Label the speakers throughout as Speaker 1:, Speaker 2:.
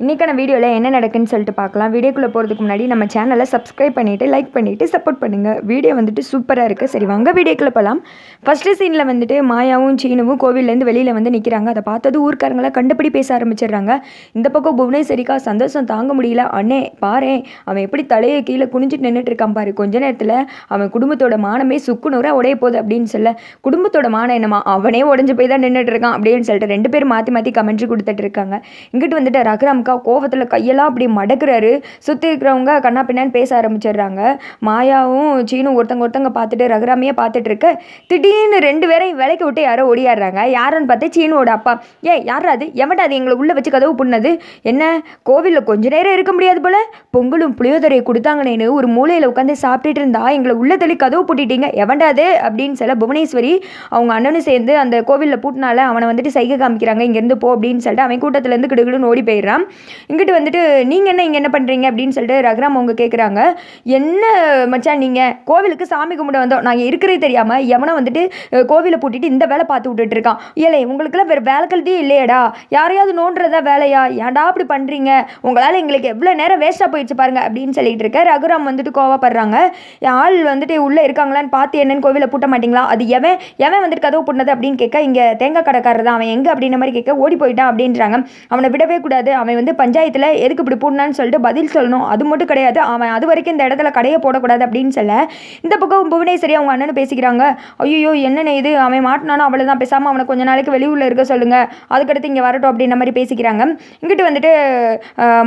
Speaker 1: இன்றைக்கான வீடியோவில் என்ன நடக்குன்னு சொல்லிட்டு பார்க்கலாம். வீடியோக்குள்ளே போகிறதுக்கு முன்னாடி நம்ம சேனலை சப்ஸ்கிரைப் பண்ணிவிட்டு லைக் பண்ணிவிட்டு சப்போர்ட் பண்ணுங்கள். வீடியோ வந்துட்டு சூப்பராக இருக்குது. சரி வாங்க வீடியோக்குள்ளே போகலாம். ஃபஸ்ட்டு சீனில் வந்துட்டு மாயாவும் சீனுவும் கோவிலேருந்து வெளியில் வந்து நிற்கிறாங்க. அதை பார்த்தது ஊர்க்காரங்களை கண்டுபிடி பேச ஆரம்பிச்சிடுறாங்க. இந்த பக்கம் புவனேஸ்வரிக்கா சந்தோஷம் தாங்க முடியல. அண்ணே பாரு, அவன் எப்படி தலையை கீழே குனிஞ்சிட்டு நின்றுட்டு இருக்கான் பாரு, கொஞ்ச நேரத்தில் அவன் குடும்பத்தோட மானமே சுக்குநூறாக உடைய போகுது அப்படின்னு சொல்ல, குடும்பத்தோட மானம் என்னமா, அவனே உடஞ்சி போய் தான் நின்றுட்டு இருக்கான் அப்படின்னு சொல்லிட்டு ரெண்டு பேரும் மாற்றி மாற்றி கமெண்ட்ரி கொடுத்துட்டு இருக்காங்க. இங்கிட்டு வந்துட்டு ரகுராம்கா கோவத்தில் கையெல்லாம் அப்படி மடக்குறாரு. சுற்றி இருக்கிறவங்க கண்ணா பின்னான்னு பேச ஆரம்பிச்சிடுறாங்க. மாயாவும் சீனும் ஒருத்தங்க பார்த்துட்டு ரகுராமையே பார்த்துட்டு இருக்க, திடீர்னு ரெண்டு பேரையும் விலைக்கு விட்டு யாரோ ஓடியாடுறாங்க. யாருன்னு பார்த்து சீனுவோட அப்பா. யாரா அது, எவன்டா அது எங்களை உள்ளே வச்சு கதவு புண்ணது, என்ன கோவிலில் கொஞ்ச நேரம் இருக்க முடியாது போல, பொங்கலும் புளியோதரையை கொடுத்தாங்கன்னு ஒரு மூலையில் உட்காந்து சாப்பிட்டுட்டு இருந்தா எங்களை உள்ள தள்ளி கதவு பூட்டிட்டீங்க, எவன்டா அது அப்படின்னு சொல்ல, புவனேஸ்வரி அவங்க அண்ணனும் சேர்ந்து அந்த கோவிலில் பூட்டினால அவனை வந்துட்டு சைகை காமிக்கிறாங்க, இங்கேருந்து போ அப்படின்னு சொல்லிட்டு அவன் கூட்டத்துலேருந்து கிடுகிடுன்னு ஓடி போயிடுறான். இங்கிட்டு வந்துட்டு நீங்கள் என்ன இங்கே என்ன பண்ணுறீங்க அப்படின்னு சொல்லிட்டு ரகுராம் அவங்க கேட்குறாங்க. என்ன மச்சான், நீங்கள் கோவிலுக்கு சாமி கும்பிட வந்தோம், நாங்கள் இருக்கிறதே தெரியாமல் எவனை வந்துட்டு கோவிலை பூட்டிட்டு இந்த வேலை பார்த்து விட்டுட்டு இருக்கான். ஏலே உங்களுக்குலாம் வேறு வேலை கல்வியே இல்லையடா, யாரையாவது நோண்டுறதா வேலையா, ஏன்டா அப்படி பண்ணுறீங்க, உங்களால் எங்களுக்கு எவ்வளோ நேரம் வேஸ்ட்டாக போயிடுச்சு பாருங்க அப்படின்னு சொல்லிட்டு இருக்க. ரகுராம் வந்துட்டு கோவப்படுறாங்க. ஆள் வந்துட்டு உள்ளே இருக்காங்களான்னு பார்த்து என்னன்னு கோவிலை பூட்ட மாட்டிங்களா, அது எவன் வந்துட்டு கதவு பூட்டினது அப்படின்னு கேட்க, இங்கே தேங்காய் கடைக்காரர் தான், அவன் எங்கே அப்படின்ற மாதிரி கேட்க, ஓடி போயிட்டான் அப்படின்றாங்க. அவனை விடவே கூடாது, அவன் வந்து பஞ்சாயத்தில் எதுக்கு இப்படி பூட்டினான்னு சொல்லிட்டு பதில் சொல்லணும், அது மட்டும் கிடையாது, அவன் அது வரைக்கும் இந்த இடத்துல கடையை போடக்கூடாது அப்படின்னு சொல்ல, இந்த பக்கம் புவனேஸ்வரி அவங்க அண்ணனு பேசிக்கிறாங்க. ஐயோ என்னென்ன இது, அவன் மாட்டினானோ அவ்வளோதான், பேசாமல் அவனை கொஞ்ச நாளைக்கு வெளியூரில் இருக்க சொல்லுங்கள், அதுக்கடுத்து இங்கே வரட்டும் அப்படின்ற மாதிரி பேசிக்கிறாங்க. இங்கிட்டு வந்துட்டு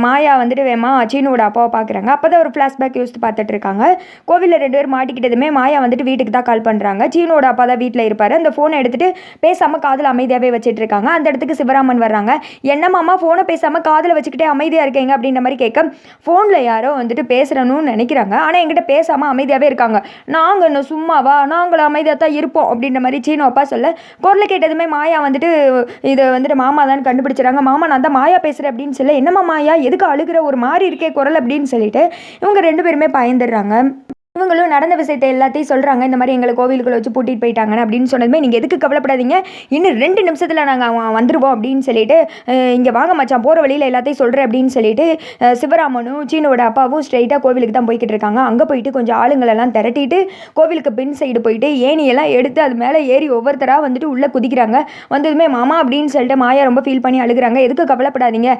Speaker 1: மாயா வந்துட்டு வேமா சீனோட அப்பாவை பார்க்குறாங்க. அப்போ தான் ஒரு ஃப்ளாஷ்பேக் யோசித்து பார்த்துட்டு இருக்காங்க. கோவிலில் ரெண்டு பேர் மாட்டிக்கிட்டதுமே மாயா வந்துட்டு வீட்டுக்கு தான் கால் பண்ணுறாங்க. சீனோட அப்பா தான் வீட்டில் இருப்பார். அந்த ஃபோனை எடுத்துகிட்டு பேசாமல் காதில் அமைதியாகவே வச்சுட்டு இருக்காங்க. அந்த இடத்துக்கு சிவராமன் வர்றாங்க. என்னம்மா ஃபோனை பேசாமல் காதில் வச்சுக்கிட்டே அமைதியாக இருக்கீங்க அப்படின்ற மாதிரி கேட்க, ஃபோனில் யாரோ வந்துட்டு பேசுகிறணும்னு நினைக்கிறாங்க, ஆனால் என்கிட்ட பேசாமல் அமைதியாகவே இருக்காங்க, நாங்கள் இன்னும் சும்மாவா, நாங்களும் அமைதியாக தான் இருப்போம் அப்படின்ற மாதிரி சீனோ அப்பா சொல்ல, குரலை கேட்டதுமே மாயா வந்துட்டு இதை வந்துட்டு மாமா தான் கண்டுபிடிச்சிடறாங்க. மாமா நான் தான் மாயா பேசுகிறேன் அப்படின்னு சொல்ல, என்னம்மா மாயா எதுக்கு அழுகிற, ஒரு மாதிரி இருக்கே குரல் அப்படின்னு சொல்லிட்டு இவங்க ரெண்டு பேருமே பயந்துடுறாங்க. இவங்களும் நடந்த விஷயத்தை எல்லாத்தையும் சொல்கிறாங்க. இந்த மாதிரி எங்களை கோவிலுக்குள்ளே வச்சு பூட்டிட்டு போயிட்டாங்கன்னு அப்படின்னு சொன்னதுமே, நீங்கள் எதுக்கு கவலைப்படாதீங்க, இன்னும் 2 நிமிஷத்தில் நாங்கள் வந்துடுவோம் அப்படின்னு சொல்லிட்டு, இங்கே வாங்க மச்சான் போகிற வழியில் எல்லாத்தையும் சொல்கிறேன் அப்படின்னு சொல்லிட்டு சிவராமனும் சீனோட அப்பாவும் ஸ்ட்ரைட்டாக கோவிலுக்கு தான் போய்கிட்டு இருக்காங்க. அங்கே போயிட்டு கொஞ்சம் ஆளுங்களெல்லாம் திரட்டிட்டு கோவிலுக்கு பின் சைடு போயிட்டு ஏணியெல்லாம் எடுத்து அது மேலே ஏறி ஒவ்வொருத்தராக வந்துட்டு உள்ளே குதிக்கிறாங்க. வந்ததுமே மாமா அப்படின்னு சொல்லிட்டு மாயா ரொம்ப ஃபீல் பண்ணி அழுகிறாங்க. எதுக்கு கவலைப்படாதீங்க,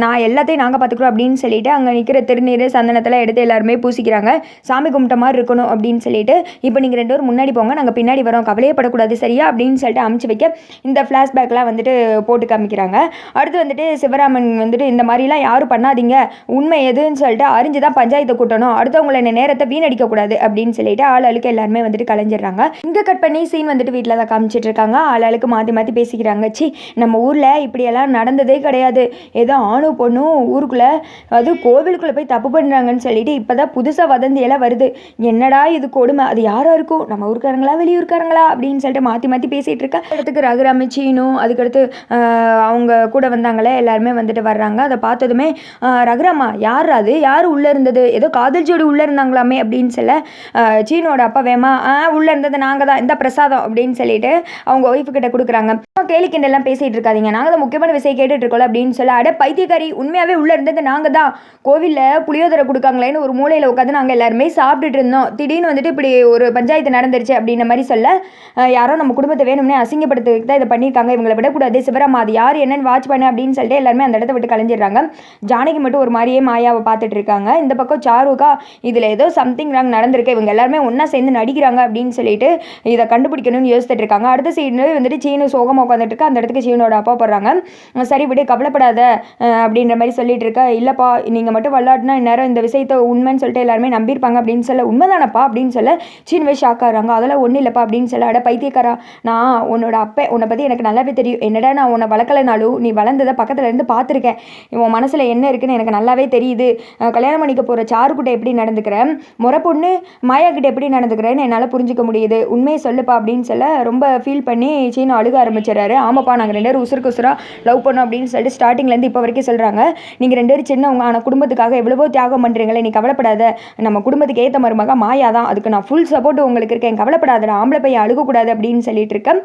Speaker 1: நான் எல்லாத்தையும் நாங்கள் பார்த்துக்குறோம் அப்படின்னு சொல்லிட்டு அங்கே நிற்கிற திருநீர் சந்தனத்தெல்லாம் எடுத்து எல்லாருமே பூசிக்கிறாங்க. சாமி கும்பிட்டு மாதிரி இருக்கணும் அப்படின்னு சொல்லிட்டு, இப்போ நீங்கள் 2 பேரும் முன்னாடி போங்க, நாங்கள் பின்னாடி வரோம், கவலையப்படக்கூடாது சரியா அப்படின்னு சொல்லிட்டு அமுச்சு வைக்க, இந்த ஃப்ளாஷ்பேக்லாம் வந்துட்டு போட்டு காமிக்கிறாங்க. அடுத்து வந்துட்டு சிவராமன் வந்துட்டு இந்த மாதிரிலாம் யாரும் பண்ணாதீங்க, உண்மை எதுன்னு சொல்லிட்டு அறிஞ்சு தான் பஞ்சாயத்தை கூட்டணும், அடுத்தவங்களை என்ன நேரத்தை வீணடிக்கக்கூடாது அப்படின்னு சொல்லிட்டு ஆளுக்கு எல்லாருமே வந்துட்டு கலைஞ்சிடுறாங்க. இங்கே கட் பண்ணி சீன் வந்துட்டு வீட்டில் தான் காமிச்சிட்டு இருக்காங்க. ஆளுக்கு மாற்றி மாற்றி பேசிக்கிறாங்க. சி நம்ம ஊரில் இப்படியெல்லாம் நடந்ததே கிடையாது, ஏதோ ஆணும் பொண்ணும் ஊருக்குள்ளே அது கோவிலுக்குள்ளே போய் தப்பு பண்ணுறாங்கன்னு சொல்லிட்டு இப்போ தான் புதுசாக வதந்தியெல்லாம் வருது, என்னடா இது கொடுமை, அது யாராக இருக்கும், நம்ம ஊருக்காரங்களா வெளியூருக்காரங்களா அப்படின்னு சொல்லிட்டு மாற்றி மாற்றி பேசிகிட்டு இருக்கேன். இடத்துக்கு ரகுராம் சீனும் அதுக்கடுத்து அவங்க கூட வந்தாங்களே எல்லாருமே வந்துட்டு வர்றாங்க. அதை பார்த்ததுமே ரகுராமா யார் அது, யார் உள்ளே இருந்தது, ஏதோ காதல் ஜோடி உள்ளே இருந்தாங்களாமே அப்படின்னு சொல்ல, சீனோட அப்பா வேமா உள்ளே இருந்தது நாங்கள் தான், இந்த பிரசாதம் அப்படின்னு சொல்லிட்டு அவங்க ஒய்ஃபு கிட்ட கொடுக்குறாங்க. கேலி கிண்டெல்லாம் பேசிகிட்டு இருக்காதீங்க, நாங்கள் தான் முக்கியமான விஷயம் கேட்டுட்டு இருக்கோம் அப்படின்னு சொல்ல, அட பைத்தியக்காரி உண்மையாகவே உள்ளே இருந்தது நாங்கள் தான், கோவிலில் புளியோதரை கொடுக்காங்களேன்னு ஒரு மூலையில் உட்காந்து நாங்கள் எல்லாருமே சாப்பிட்டுட்டு இருந்தோம், திடீர்னு வந்துட்டு இப்படி ஒரு பஞ்சாயத்து நடந்துருச்சு அப்படின்ற மாதிரி சொல்ல, யாரோ நம்ம குடும்பத்தை வேணும்னே அசிங்கப்படுத்துறதுக்கு தான் இதை பண்ணியிருக்காங்க, இவங்களை விடக்கூடாது, சிவராமா அது யார் என்னன்னு வாட்ச் பண்ண அப்படின்னு சொல்லிட்டு எல்லாருமே அந்த இடத்த விட்டு கலைஞ்சிடுறாங்க. ஜானகி மட்டும் ஒரு மாதிரியே மாயாவை பார்த்துட்டு இருக்காங்க. இந்த பக்கம் சாருக்கா இதில் ஏதோ சம்திங் ராங் நடந்திருக்கு, இவங்க எல்லாருமே ஒன்றா சேர்ந்து நடிக்கிறாங்க அப்படின்னு சொல்லிட்டு இதை கண்டுபிடிக்கணும்னு யோசிச்சுட்டு இருக்காங்க. அடுத்த சீனு வந்துட்டு சீனு சோகமாக உட்காந்துட்டு இருக்கா. அந்த இடத்துக்கு சீனோட அப்பா போடுறாங்க. சரி விடு கவலைப்படாத அப்படின்ற மாதிரி சொல்லிட்டு இருக்கா. இல்லைப்பா நீங்கள் மட்டும் விளாட்னா இந்நேரம் இந்த விஷயத்தை உண்மைன்னு சொல்லிட்டு எல்லாருமே நம்பியிருப்பாங்க அப்படின்னு சொல்ல, உண்மைதானப்பா அப்படின்னு சொல்ல சீனவே ஷாக் ஆகிறாங்க. அதெல்லாம் ஒன்றும் இல்லைப்பா அப்படின்னு சொல்ல, அட பைத்தியக்காரா, நான் உன்னோட அப்பா உன்னை பற்றி எனக்கு நல்லாவே தெரியும், என்னடா நான் உன்னை வளர்க்கலைனாலும் நீ வளர்ந்ததை பக்கத்தில் இருந்து பார்த்துருக்கேன், உன் மனசில் என்ன இருக்குன்னு எனக்கு நல்லாவே தெரியுது, கல்யாணம் பண்ணிக்க போகிற சாருக்கிட்ட எப்படி நடந்துக்கிறேன், முறை பொண்ணு மாயா கிட்ட எப்படி நடந்துக்கிறேன்னு என்னால் புரிஞ்சிக்க முடியுது, உண்மையை சொல்லுப்பா அப்படின்னு சொல்ல ரொம்ப ஃபீல் பண்ணி சீனு அழுக ஆரம்பிச்சிடறாரு. ஆமாப்பா நாங்கள் 2 பேரும் உசுருக்கு உசுராக லவ் பண்ணோம் அப்படின்னு சொல்லிட்டு ஸ்டார்டிங்லேருந்து இப்போ வரைக்கும் சொல்கிறாங்க. நீங்கள் 2 பேரும் சின்னவங்க, ஆனால் குடும்பத்துக்காக எவ்வளவோ தியாகம் பண்ணுறீங்களே, நீ கவலைப்படாத, நம்ம குடும்பத்துக்கு ஏற்ற மருமக மாயா தான், அதுக்கு நான் ஃபுல் சப்போர்ட் உங்களுக்கு இருக்கேன், கவலைப்படாதடா, ஆம்பளை பையன் அழுகக்கூடாது அப்படின்னு சொல்லிட்டு இருக்கேன்.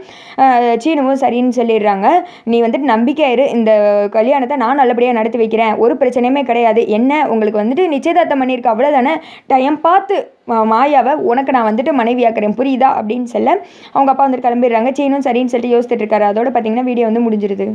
Speaker 1: சீனுவும் சரின்னு சொல்லிடுறாங்க. நீ வந்துட்டு நம்பிக்கையாயிரு, இந்த கல்யாணத்தை நான் நல்லபடியாக நடத்தி வைக்கிறேன், ஒரு பிரச்சனையுமே கிடையாது, என்ன உங்களுக்கு வந்துட்டு நிச்சயதார்த்தம் பண்ணியிருக்க அவ்வளோதானே, டைம் பார்த்து மாயாவை உனக்கு நான் வந்துட்டு மனைவியாக்குறேன் புரியுதா அப்படின்னு சொல்ல அவங்க அப்பா வந்துட்டு கிளம்பிடுறாங்க. சீனும் சரின்னு சொல்லிட்டு யோசிச்சுட்டு இருக்காரு. அதோட பார்த்தீங்கன்னா வீடியோ வந்து முடிஞ்சிருது.